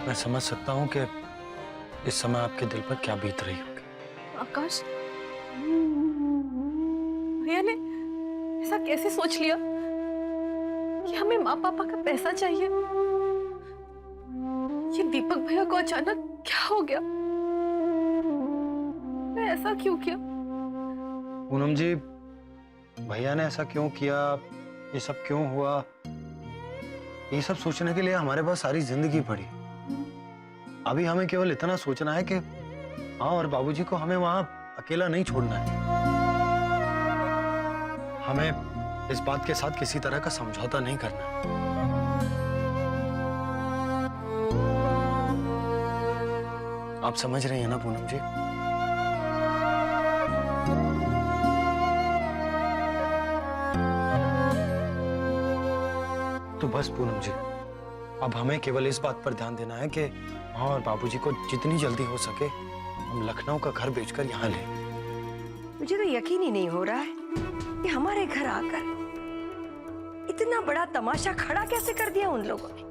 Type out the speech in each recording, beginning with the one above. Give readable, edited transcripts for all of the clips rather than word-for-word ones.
मैं समझ सकता हूँ कि इस समय आपके दिल पर क्या बीत रही होगी। आकाश, भैया ने ऐसा कैसे सोच लिया कि हमें माँ पापा का पैसा चाहिए? ये दीपक भैया को अचानक क्या हो गया? मैं ऐसा क्यों किया? पूनम जी, भैया ने ऐसा क्यों किया, ये सब क्यों हुआ, ये सब सोचने के लिए हमारे पास सारी जिंदगी पड़ी। अभी हमें केवल इतना सोचना है कि माँ और बाबूजी को हमें वहां अकेला नहीं छोड़ना है। हमें इस बात के साथ किसी तरह का समझौता नहीं करना है। आप समझ रही हैं ना पूनम जी? तो बस पूनम जी, अब हमें केवल इस बात पर ध्यान देना है कि माँ और बाबूजी को जितनी जल्दी हो सके हम लखनऊ का घर बेचकर यहाँ लें। मुझे तो यकीन ही नहीं हो रहा है कि हमारे घर आकर इतना बड़ा तमाशा खड़ा कैसे कर दिया उन लोगों ने।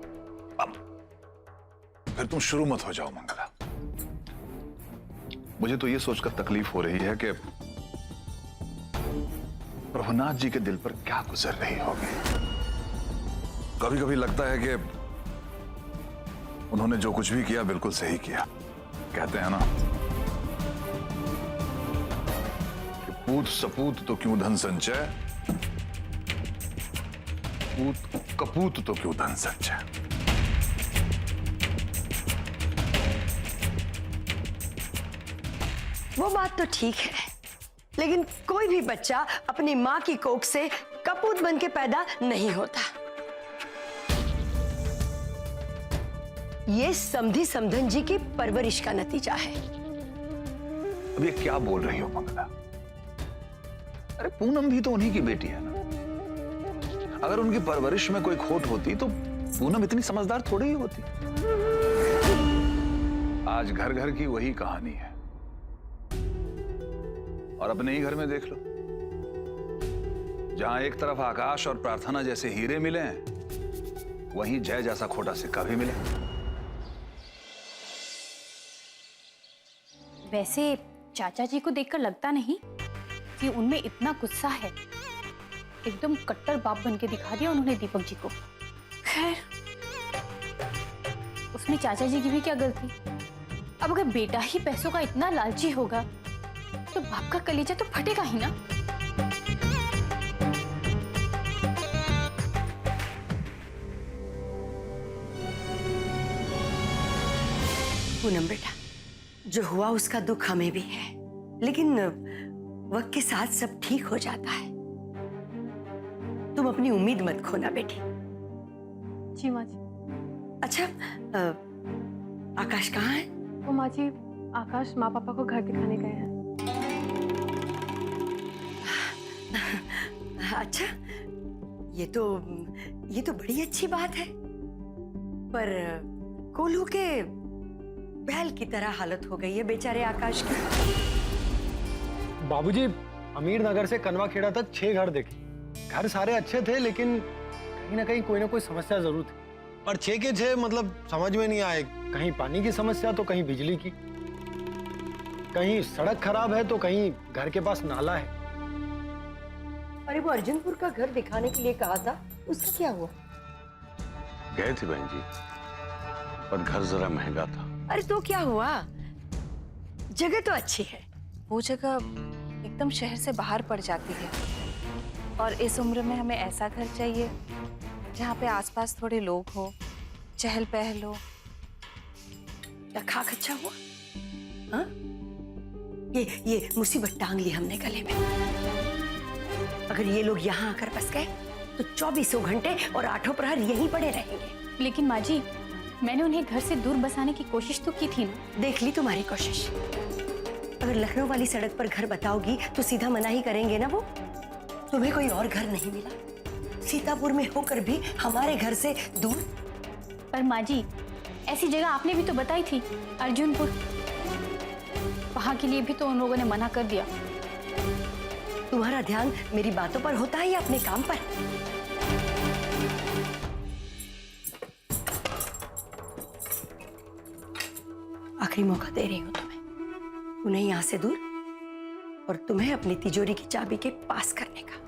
फिर तुम शुरू मत हो जाओ मंगला। मुझे तो ये सोचकर तकलीफ हो रही है कि प्रभुनाथ जी के दिल पर क्या गुजर रही होगी। कभी कभी लगता है कि उन्होंने जो कुछ भी किया बिल्कुल सही किया। कहते हैं ना कि पूत सपूत तो क्यों धन संचय, पूत कपूत तो क्यों धन संचय। वो बात तो ठीक है, लेकिन कोई भी बच्चा अपनी माँ की कोख से कपूत बन के पैदा नहीं होता। ये समधी समधन जी की परवरिश का नतीजा है। अब ये क्या बोल रही हो मंगला? अरे पूनम भी तो उन्हीं की बेटी है ना। अगर उनकी परवरिश में कोई खोट होती तो पूनम इतनी समझदार थोड़ी ही होती। आज घर घर की वही कहानी है। और अपने ही घर में देख लो, जहां एक तरफ आकाश और प्रार्थना जैसे हीरे मिले हैं, वहीं जय जैसा खोटा सिक्का भी मिले। वैसे चाचा जी को देखकर लगता नहीं कि उनमें इतना गुस्सा है। एकदम कट्टर बाप बन के दिखा दिया उन्होंने दीपक जी को। खैर, उसमें चाचा जी की भी क्या गलती। अब अगर बेटा ही पैसों का इतना लालची होगा तो बाप का कलेजा तो फटेगा ही ना। पूनम बेटा, जो हुआ उसका दुख हमें भी है, लेकिन वक्त के साथ सब ठीक हो जाता है। तुम अपनी उम्मीद मत खोना बेटी। जी माँ जी। अच्छा, आकाश कहाँ है? वो माँ जी, आकाश माँ पापा को घर दिखाने गए हैं। अच्छा, ये तो बड़ी अच्छी बात है। पर कोल्हू के बैल की तरह हालत हो गई है बेचारे आकाश की। बाबूजी, अमीर नगर से कनवा खेड़ा तक 6 घर देखे। घर सारे अच्छे थे, लेकिन कहीं ना कहीं कोई ना कोई समस्या जरूर थी। और 6 के 6 मतलब समझ में नहीं आए। कहीं पानी की समस्या तो कहीं बिजली की, कहीं सड़क खराब है तो कहीं घर के पास नाला है। अरे वो अर्जुनपुर का घर दिखाने के लिए कहा था, उसका क्या हुआ? गए थे बहन जी, पर घर जरा महंगा था। अरे तो क्या हुआ? जगह तो अच्छी है। वो जगह एकदम शहर से बाहर पड़ जाती है, और इस उम्र में हमें ऐसा घर चाहिए जहाँ पे आसपास थोड़े लोग हो, चहल पहल हो। क्या खाक अच्छा हुआ? हाँ? ये मुसीबत टांग ली हमने गले में। अगर ये लोग यहाँ आकर बस गए तो 24 घंटे और 8 प्रहर यहीं पड़े रहेंगे। लेकिन माँ जी, मैंने उन्हें घर से दूर बसाने की कोशिश तो की थी ना। देख ली तुम्हारी कोशिश। अगर लखनऊ वाली सड़क पर घर बताओगी तो सीधा मना ही करेंगे ना वो। तुम्हें कोई और घर नहीं मिला, सीतापुर में होकर भी हमारे घर से दूर। पर माँ जी, ऐसी जगह आपने भी तो बताई थी, अर्जुनपुर। वहां के लिए भी तो उन लोगों ने मना कर दिया। तुम्हारा ध्यान मेरी बातों पर होता है या अपने काम पर? आखिरी मौका दे रही हूं तुम्हें, उन्हें यहां से दूर और तुम्हें अपनी तिजोरी की चाबी के पास करने का।